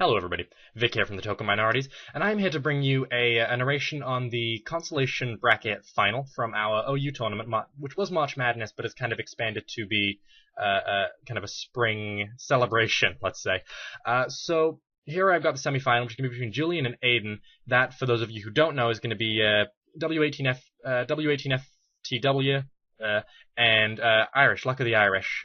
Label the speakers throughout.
Speaker 1: Hello everybody, Vic here from the Thetokenminorities, and I'm here to bring you a narration on the consolation bracket final from our OU tournament, which was March Madness, but has kind of expanded to be kind of a spring celebration, let's say. So here I've got the semifinal, which is going to be between Julian and Aiden. That, for those of you who don't know, is going to be w18ftw, and Irish, Luck of the Irish.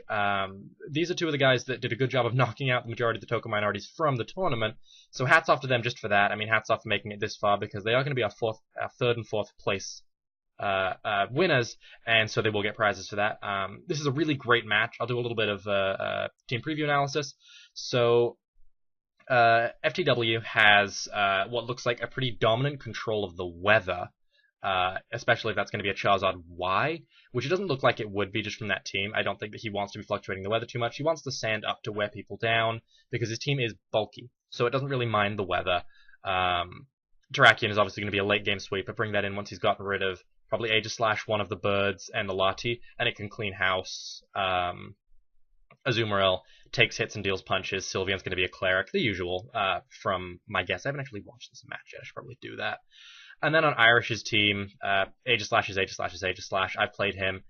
Speaker 1: These are two of the guys that did a good job of knocking out the majority of the Thetokenminorities from the tournament, so hats off to them just for that. I mean, hats off for making it this far, because they are going to be our third and fourth place winners, and so they will get prizes for that. This is a really great match. I'll do a little bit of team preview analysis. So FTW has what looks like a pretty dominant control of the weather, especially if that's going to be a Charizard Y, which it doesn't look like it would be just from that team. I don't think that he wants to be fluctuating the weather too much. He wants the sand up to wear people down, because his team is bulky, so it doesn't really mind the weather. Terrakion is obviously going to be a late game sweep, but bring that in once he's gotten rid of probably Aegislash, one of the birds, and the Lati, and it can clean house. Azumarill takes hits and deals punches. Sylveon's going to be a cleric, the usual, from my guess. I haven't actually watched this match yet. I should probably do that. And then on Irish's team, Aegislash is Aegislash is Aegislash. I played him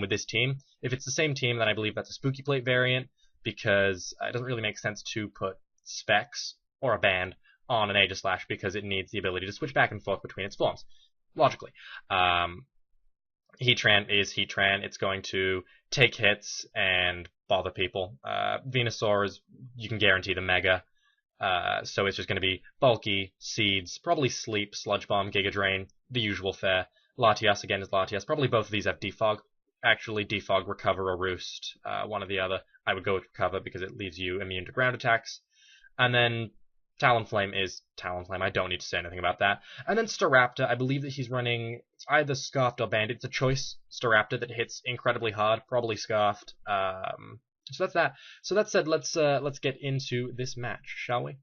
Speaker 1: with this team. If it's the same team, then I believe that's a Spooky Plate variant, because it doesn't really make sense to put Specs or a Band on an Aegislash, because it needs the ability to switch back and forth between its forms, logically. Heatran is Heatran. It's going to take hits and bother people. Venusaur is, you can guarantee the Mega. So it's just going to be bulky, seeds, probably sleep, sludge bomb, giga drain, the usual fare. Latias again is Latias. Probably both of these have defog. Actually, defog, recover, or roost, one or the other. I would go with recover because it leaves you immune to ground attacks. And then Talonflame is Talonflame. I don't need to say anything about that. And then Staraptor, I believe that he's running either Scarfed or Banded. It's a choice Staraptor that hits incredibly hard, probably Scarfed. So that's that. So that said, let's get into this match, shall we?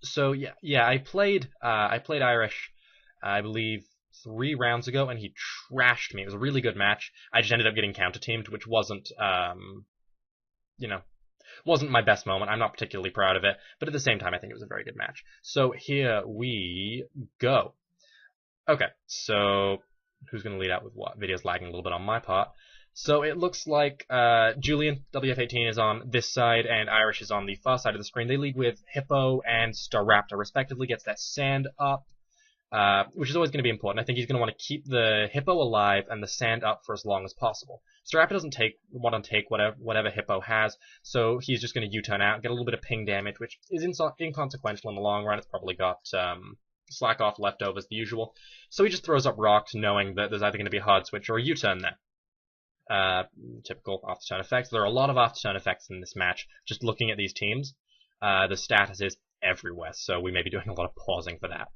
Speaker 1: So yeah, I played Irish, I believe 3 rounds ago, and he trashed me. It was a really good match. I just ended up getting counter teamed, which wasn't wasn't my best moment. I'm not particularly proud of it, but at the same time, I think it was a very good match. So here we go. Okay, so who's going to lead out with what? Video's lagging a little bit on my part. So it looks like Julian, WF18, is on this side, and Irish is on the far side of the screen. They lead with Hippo and Staraptor, respectively. Gets that sand up, which is always going to be important. I think he's going to want to keep the Hippo alive and the sand up for as long as possible. Staraptor doesn't want to take whatever Hippo has, so he's just going to U-turn out, get a little bit of ping damage, which is inconsequential in the long run. It's probably got slack off leftovers, the usual. So he just throws up rocks, knowing that there's either going to be a hard switch or a U-turn there. Typical after-turn effects. There are a lot of after-turn effects in this match. Just looking at these teams, the status is everywhere, so we may be doing a lot of pausing for that.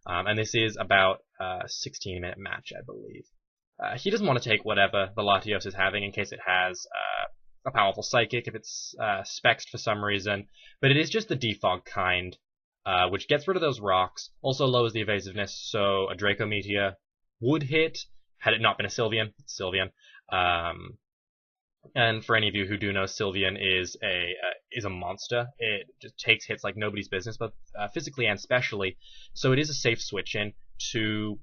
Speaker 1: And this is about a 16-minute match, I believe. He doesn't want to take whatever the Latios is having in case it has a powerful Psychic, if it's spexed for some reason, but it is just the defog kind, which gets rid of those rocks, also lowers the evasiveness, so a Draco Meteor would hit, had it not been a Sylveon. It's Sylveon. And for any of you who do know, Sylveon is a monster. It just takes hits like nobody's business, both physically and specially. So it is a safe switch in to,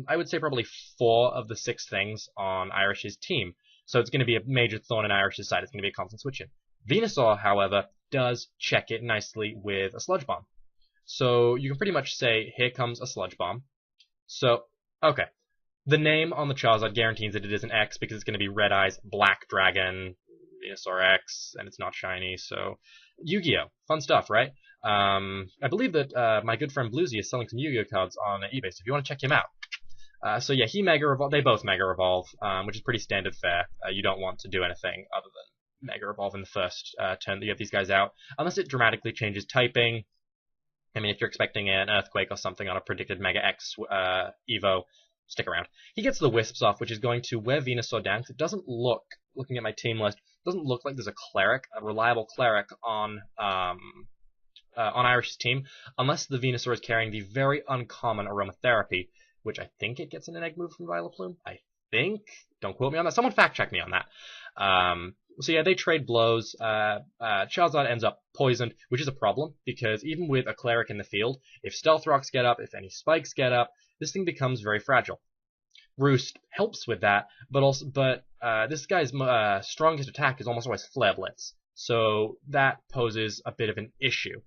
Speaker 1: I would say, probably 4 of the 6 things on Irish's team. So it's going to be a major thorn in Irish's side. It's going to be a constant switch in. Venusaur, however, does check it nicely with a Sludge Bomb. So you can pretty much say, here comes a Sludge Bomb. So, okay. The name on the Charizard guarantees that it is an X, because it's going to be Red Eyes, Black Dragon, Venusaur X, and it's not shiny, so Yu-Gi-Oh! Fun stuff, right? I believe that my good friend Bluesy is selling some Yu-Gi-Oh! Cards on eBay, so if you want to check him out. So yeah, they both Mega Evolve, which is pretty standard fare. You don't want to do anything other than Mega Evolve in the first turn that you have these guys out, unless it dramatically changes typing. I mean, if you're expecting an Earthquake or something on a predicted Mega X Evo, stick around. He gets the Wisps off, which is going to wear Venusaur down, because it doesn't look, looking at my team list, doesn't look like there's a reliable cleric on Irish's team, unless the Venusaur is carrying the very uncommon Aromatherapy, which I think it gets an egg move from Vileplume. I think. Don't quote me on that. Someone fact check me on that. So yeah, they trade blows. Charizard ends up poisoned, which is a problem, because even with a cleric in the field, if stealth rocks get up, if any spikes get up, this thing becomes very fragile. Roost helps with that, but this guy's strongest attack is almost always Flare Blitz, so that poses a bit of an issue.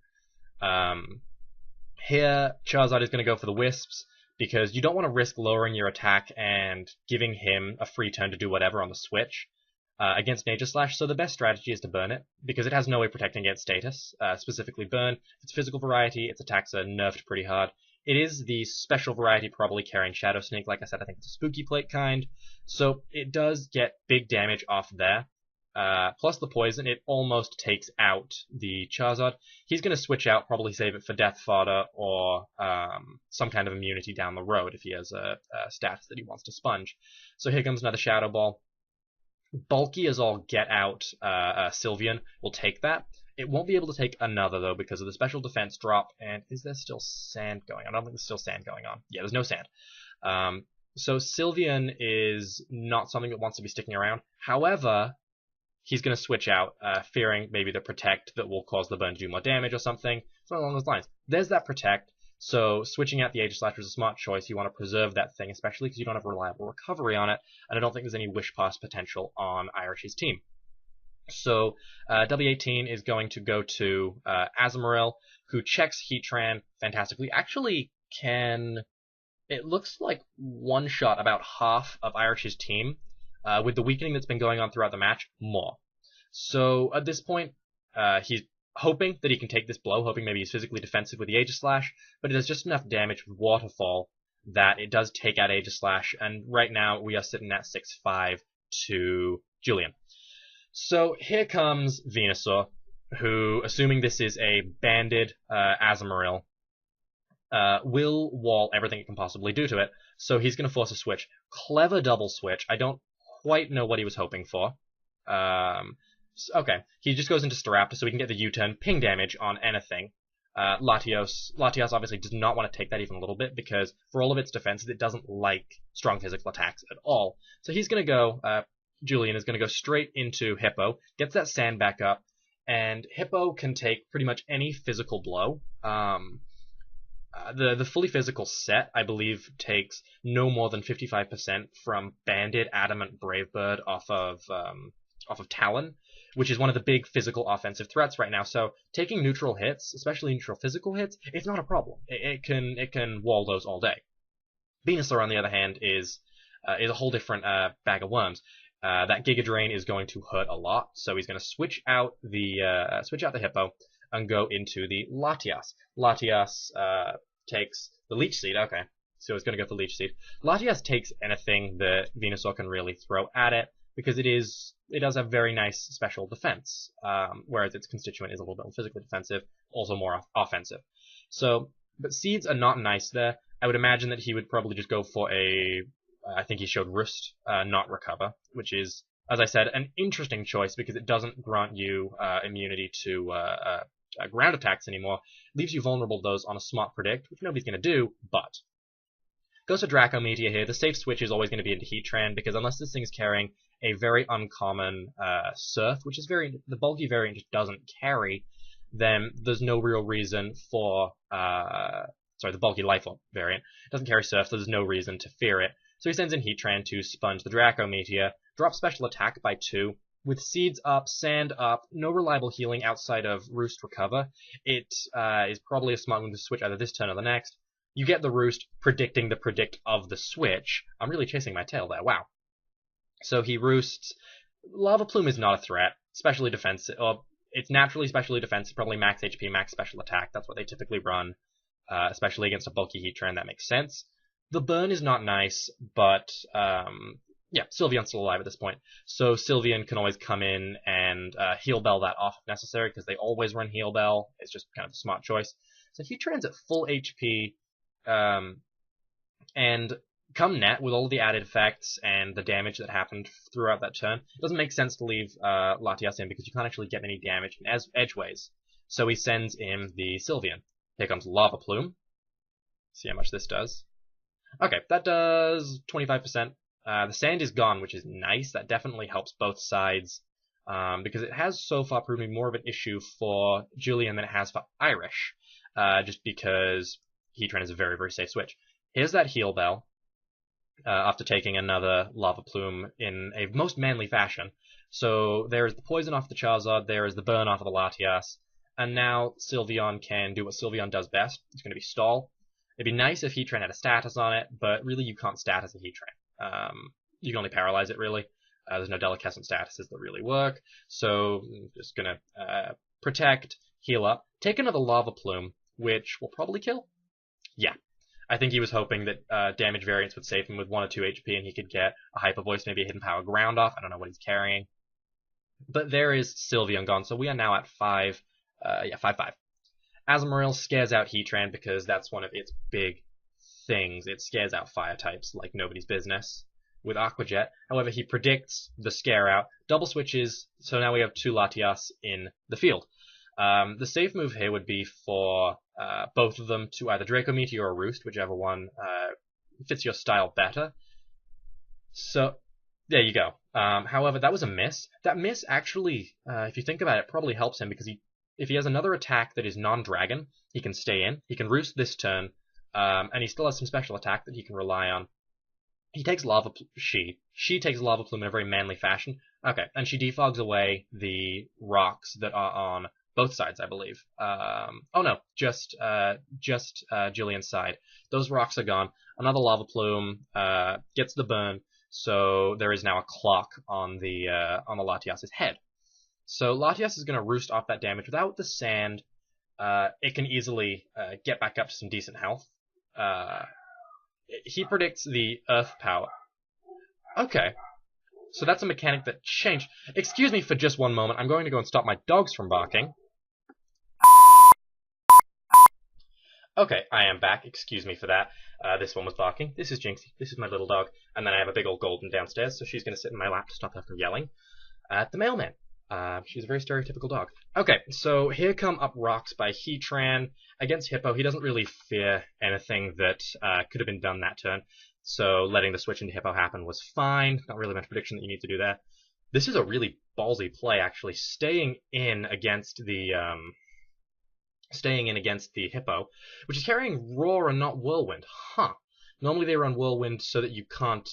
Speaker 1: Here, Charizard is going to go for the Wisps, because you don't want to risk lowering your attack and giving him a free turn to do whatever on the switch against Nature Slash, so the best strategy is to burn it, because it has no way protecting against status, specifically burn. Its physical variety, its attacks are nerfed pretty hard. It is the special variety, probably carrying Shadow Sneak. Like I said, I think it's a Spooky Plate kind, so it does get big damage off there. Plus the poison, it almost takes out the Charizard. He's going to switch out, probably save it for Death Fodder or some kind of immunity down the road if he has a status that he wants to sponge. So here comes another Shadow Ball. Bulky as all get out, Sylveon will take that. It won't be able to take another, though, because of the special defense drop. And is there still sand going on? I don't think there's still sand going on. Yeah, there's no sand. So Sylveon is not something that wants to be sticking around. However, he's going to switch out, fearing maybe the Protect that will cause the burn to do more damage or something. Something along those lines. There's that Protect. So switching out the Aegislash is a smart choice. You want to preserve that thing, especially because you don't have reliable recovery on it, and I don't think there's any Wish Pass potential on Irish's team. So W18 is going to go to Azumarill, who checks Heatran fantastically. Actually can, it looks like one-shot about half of Irish's team, with the weakening that's been going on throughout the match, more. So at this point, he's hoping that he can take this blow, hoping maybe he's physically defensive with the Aegislash, but it does just enough damage with Waterfall that it does take out Aegislash, and right now we are sitting at 6-5 to Julian. So here comes Venusaur, who, assuming this is a banded Azumarill, will wall everything it can possibly do to it, so he's going to force a switch. Clever double switch. I don't quite know what he was hoping for. Okay, he just goes into Staraptor so he can get the U-turn, ping damage on anything. Latios obviously does not want to take that even a little bit, because for all of its defenses, it doesn't like strong physical attacks at all. So he's going to go, Julian is going to go straight into Hippo, gets that sand back up, and Hippo can take pretty much any physical blow. The fully physical set, I believe, takes no more than 55% from Bandit, Adamant, Brave Bird off of Talon, which is one of the big physical offensive threats right now. So taking neutral hits, especially neutral physical hits, it's not a problem. It can wall those all day. Venusaur, on the other hand, is a whole different bag of worms. That Giga Drain is going to hurt a lot, so he's going to switch out the Hippo and go into the Latias. Latias takes the Leech Seed. Okay, so it's going to go for Leech Seed. Latias takes anything that Venusaur can really throw at it, because it does have very nice special defense, whereas its constituent is a little bit more physically defensive, also more offensive. So, but Seeds are not nice there. I would imagine that he would probably just go for I think he showed Roost, not Recover, which is, as I said, an interesting choice because it doesn't grant you immunity to ground attacks anymore. Leaves you vulnerable to those on a Smart Predict, which nobody's going to do, but goes to Draco Meteor here. The safe switch is always going to be into Heatran, because unless this thing's carrying a very uncommon Surf, which is the bulky variant just doesn't carry, then there's no real reason for, the bulky Life Orb variant doesn't carry Surf, so there's no reason to fear it. So he sends in Heatran to sponge the Draco Meteor, drop special attack by 2, with Seeds up, Sand up, no reliable healing outside of Roost Recover. It is probably a smart move to switch either this turn or the next. You get the Roost predicting the predict of the switch. I'm really chasing my tail there, wow. So he Roosts. Lava Plume is not a threat, specially defensive, or it's naturally specially defensive, probably max HP, max special attack. That's what they typically run, especially against a bulky Heatran. That makes sense. The burn is not nice, but yeah, Sylveon's still alive at this point. So Sylveon can always come in and Heal Bell that off if necessary, because they always run Heal Bell. It's just kind of a smart choice. So Heatran's at full HP, and come net, with all the added effects and the damage that happened throughout that turn, it doesn't make sense to leave Latias in, because you can't actually get any damage in edgeways. So he sends in the Sylveon. Here comes Lava Plume. See how much this does. Okay, that does 25%. The sand is gone, which is nice. That definitely helps both sides because it has so far proven to be more of an issue for Julian than it has for Irish, just because Heatran is a very, very safe switch. Here's that heal bell, after taking another Lava Plume in a most manly fashion. So there is the poison off the Charizard, there is the burn off of the Latias, and now Sylveon can do what Sylveon does best. It's going to be stall. It'd be nice if Heatran had a status on it, but really you can't status a Heatran. You can only paralyze it, really. There's no Deliquescent statuses that really work, so I'm just going to protect, heal up, take another Lava Plume, which will probably kill. Yeah. I think he was hoping that damage variance would save him with 1 or 2 HP and he could get a Hyper Voice, maybe a Hidden Power Ground off. I don't know what he's carrying. But there is Sylveon gone, so we are now at 5. 5-5. Azumarill scares out Heatran because that's one of its big things. It scares out fire types like nobody's business with Aqua Jet. However, he predicts the scare out, double switches, so now we have 2 Latias in the field. The safe move here would be for both of them to either Draco Meteor or Roost, whichever one fits your style better. So, there you go. However, that was a miss. That miss actually, if you think about it, probably helps him because if he has another attack that is non-dragon, he can stay in. He can Roost this turn, and he still has some special attack that he can rely on. He takes Lava She takes Lava Plume in a very manly fashion. Okay, and she defogs away the rocks that are on both sides, I believe. Oh no, just Jillian's side. Those rocks are gone. Another Lava Plume gets the burn, so there is now a clock on the Latias' head. So Latias is going to Roost off that damage without the sand. It can easily get back up to some decent health. He predicts the Earth Power. Okay. So that's a mechanic that changed. Excuse me for just one moment. I'm going to go and stop my dogs from barking. Okay, I am back. Excuse me for that. This one was barking. This is Jinxie. This is my little dog. And then I have a big old golden downstairs, so she's going to sit in my lap to stop her from yelling at the mailman. She's a very stereotypical dog. Okay, so here come up rocks by Heatran. Against Hippo, he doesn't really fear anything that could have been done that turn. So letting the switch into Hippo happen was fine. Not really much prediction that you need to do there. This is a really ballsy play, actually. Staying in against the Hippo, which is carrying Roar and not Whirlwind. Huh. Normally they run Whirlwind so that you can't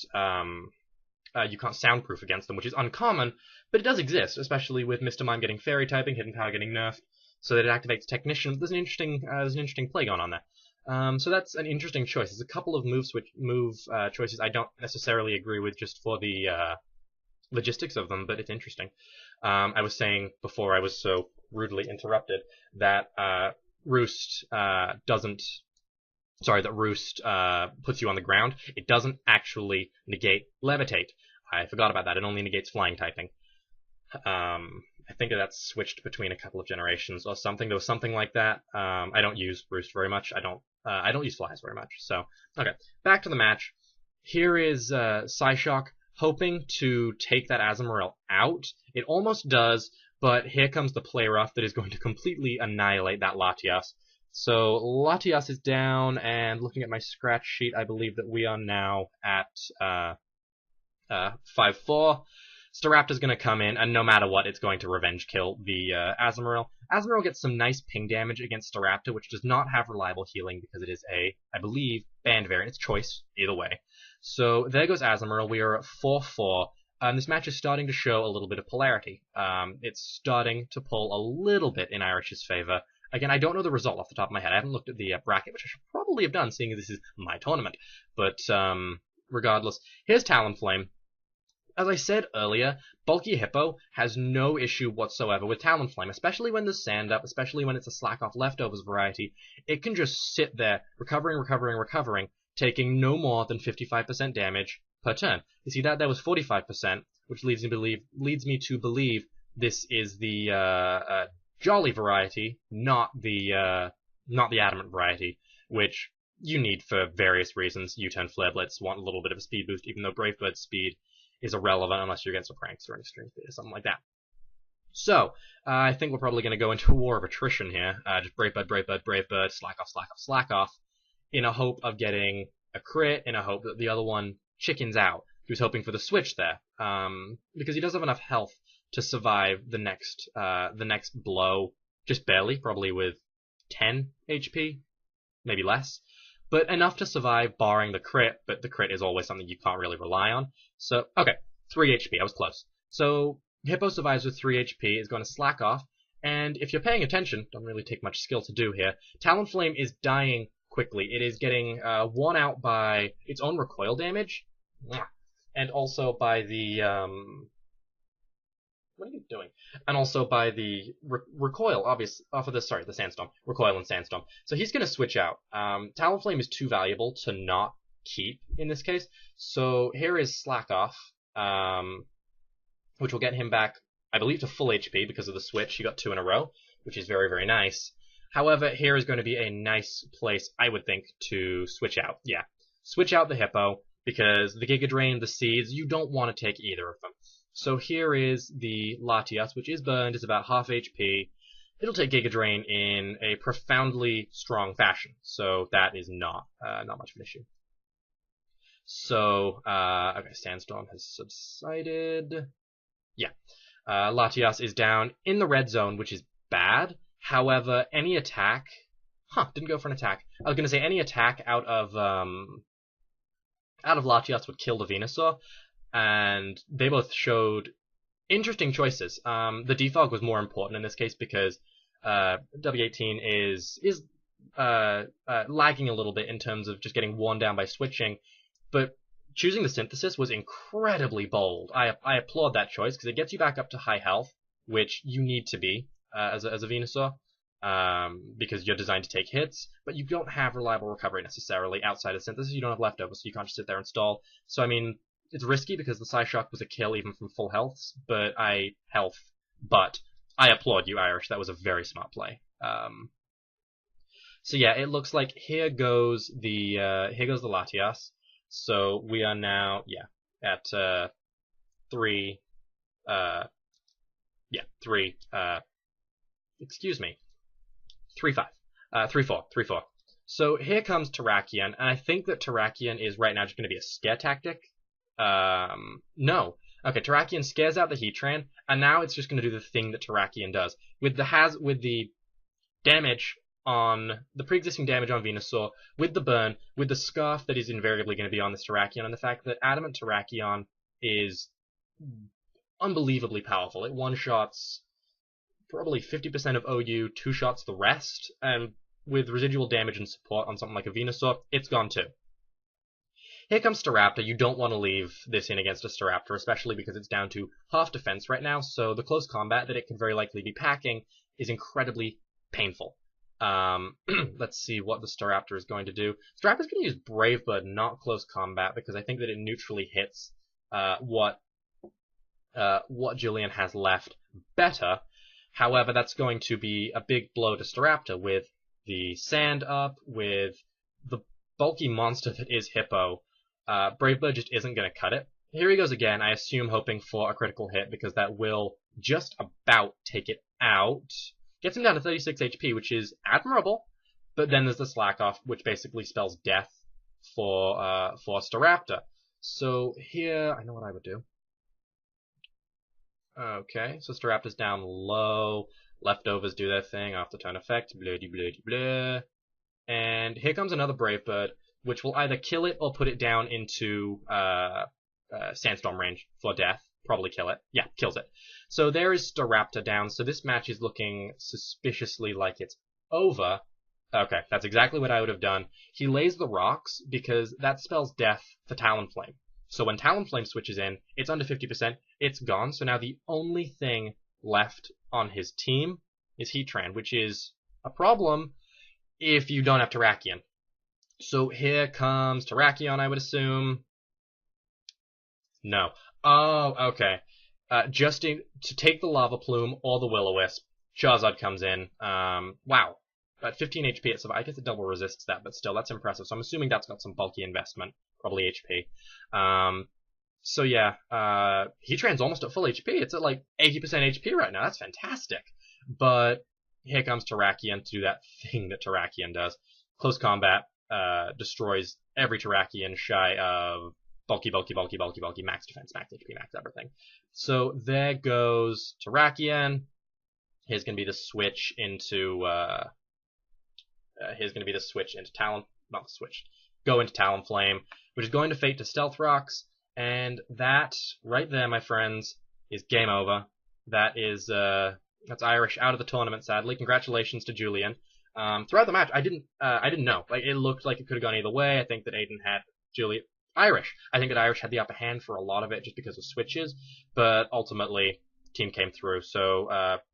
Speaker 1: soundproof against them, which is uncommon, but it does exist, especially with Mr. Mime getting Fairy typing, Hidden Power getting nerfed, so that it activates Technician. There's an interesting play going on there. So that's an interesting choice. There's a couple of move choices I don't necessarily agree with just for the logistics of them, but it's interesting. I was saying before I was so rudely interrupted that Roost puts you on the ground. It doesn't actually negate Levitate. I forgot about that. It only negates flying typing. I think that's switched between a couple of generations or something. There was something like that. I don't use Roost very much. I don't use Flies very much. So, okay. Back to the match. Here is Psyshock hoping to take that Azumarill out. It almost does, but here comes the Play Rough that is going to completely annihilate that Latias. So Latias is down, and looking at my scratch sheet, I believe that we are now at 5-4. Staraptor's going to come in, and no matter what, it's going to revenge kill the Azumarill. Azumarill gets some nice ping damage against Staraptor, which does not have reliable healing because it is I believe, banned variant. It's choice, either way. So there goes Azumarill. We are at 4-4. This match is starting to show a little bit of polarity. It's starting to pull a little bit in Irish's favor. Again, I don't know the result off the top of my head. I haven't looked at the bracket, which I should probably have done, seeing as this is my tournament. But regardless, here's Talonflame. As I said earlier, Bulky Hippo has no issue whatsoever with Talonflame, especially when there's sand up, especially when it's a slack-off leftovers variety. It can just sit there, recovering, taking no more than 55% damage per turn. You see that there was 45%, which leads me to believe this is the Jolly variety, not the Adamant variety, which you need for various reasons. U-turn Flare Blitz want a little bit of a speed boost, even though Brave Bird's speed is irrelevant unless you're against a Prankster or an Extreme Speed or something like that. So, I think we're probably going to go into a war of attrition here. Just Brave Bird, slack off, in a hope of getting a crit, in a hope that the other one chickens out. He was hoping for the switch there, because he does have enough health to survive the next blow, just barely, probably with 10 HP, maybe less, but enough to survive barring the crit, but the crit is always something you can't really rely on. So, okay, 3 HP, I was close. So, Hippo survives with 3 HP, is going to slack off, and if you're paying attention, don't really take much skill to do here, Talonflame is dying quickly. It is getting worn out by its own recoil damage, and also by the, what are you doing? And also by the recoil, obviously, off of the sandstorm. Recoil and sandstorm. So he's going to switch out. Talonflame is too valuable to not keep in this case. So here is Slack Off, which will get him back, I believe, to full HP because of the switch. He got 2 in a row, which is very, very nice. However, here is going to be a nice place, I would think, to switch out. Yeah, switch out the Hippo, because the Giga Drain, the Seeds, you don't want to take either of them. So here is the Latias, which is burned, is about half HP. It'll take Giga Drain in a profoundly strong fashion, so that is not much of an issue. So, okay, Sandstorm has subsided. Yeah, Latias is down in the red zone, which is bad. However, any attack... didn't go for an attack. I was going to say any attack out of Latias would kill the Venusaur, and they both showed interesting choices. The defog was more important in this case because W18 is lagging a little bit in terms of just getting worn down by switching, but choosing the Synthesis was incredibly bold. I applaud that choice because it gets you back up to high health, which you need to be as a Venusaur, because you're designed to take hits, but you don't have reliable recovery necessarily outside of Synthesis. You don't have leftovers, so you can't just sit there and stall. So I mean, it's risky because the Psyshock was a kill even from full health, but I applaud you, Irish. That was a very smart play. So yeah, it looks like here goes the Latias. So we are now at 3. Excuse me. 3-5. 3-4. So here comes Terrakion, and I think that Terrakion is right now just going to be a scare tactic. No. Okay, Terrakion scares out the Heatran, and now it's just going to do the thing that Terrakion does. With the damage on the pre-existing damage on Venusaur, with the burn, with the scarf that is invariably going to be on this Terrakion, and the fact that Adamant Terrakion is unbelievably powerful. It one-shots probably 50% of OU, 2-shots the rest, and with residual damage and support on something like a Venusaur, it's gone too. Here comes Staraptor. You don't want to leave this in against a Staraptor, especially because it's down to half defense right now, so the close combat that it can very likely be packing is incredibly painful. Let's see what the Staraptor is going to do. Staraptor's going to use Brave Bird, not close combat, because I think that it neutrally hits what Julian has left better. However, that's going to be a big blow to Staraptor with the sand up, with the bulky monster that is Hippo. Brave Bird just isn't going to cut it. Here he goes again, I assume hoping for a critical hit, because that will just about take it out. Gets him down to 36 HP, which is admirable, but then there's the Slack Off, which basically spells death for Staraptor. So here, I know what I would do. Okay, so Staraptor's down low, leftovers do their thing, off the turn effect, blah. And here comes another Brave Bird, which will either kill it or put it down into Sandstorm range for death. Probably kill it. Yeah, kills it. So there is Staraptor down, so this match is looking suspiciously like it's over. Okay, that's exactly what I would have done. He lays the rocks because that spells death for Talonflame. So when Talonflame switches in, it's under 50%, it's gone, so now the only thing left on his team is Heatran, which is a problem if you don't have Terrakion. So here comes Terrakion, I would assume. No. Oh, okay. Just to take the Lava Plume or the Will-O-Wisp, Charizard comes in. Wow. At 15 HP, I guess it double resists that, but still, that's impressive. So I'm assuming that's got some bulky investment, probably HP. So yeah, Heatran's almost at full HP. It's at like 80% HP right now. That's fantastic. But here comes Terrakion to do that thing that Terrakion does. Close combat, destroys every Terrakion shy of bulky, max defense, max HP, max everything. So there goes Terrakion. Here's going to be the switch into Talon, not the switch, go into Talonflame, which is going to fate to Stealth Rocks, and that right there, my friends, is game over. That is that's Irish out of the tournament, sadly. Congratulations to Julian. Throughout the match, I didn't know. Like, it looked like it could have gone either way. I think that Aiden had Irish. I think that Irish had the upper hand for a lot of it just because of switches, but ultimately, team came through. So,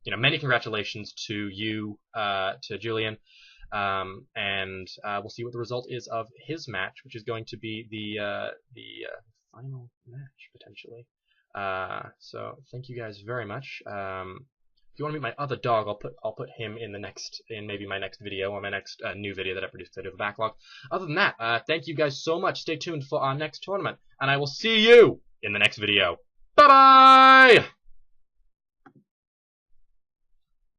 Speaker 1: many congratulations to you, to Julian. And we'll see what the result is of his match, which is going to be the final match potentially. So thank you guys very much. If you want to meet my other dog, I'll put him in maybe my next video, or my next new video that I produced out of the backlog. Other than that, thank you guys so much. Stay tuned for our next tournament, and I will see you in the next video. Bye bye.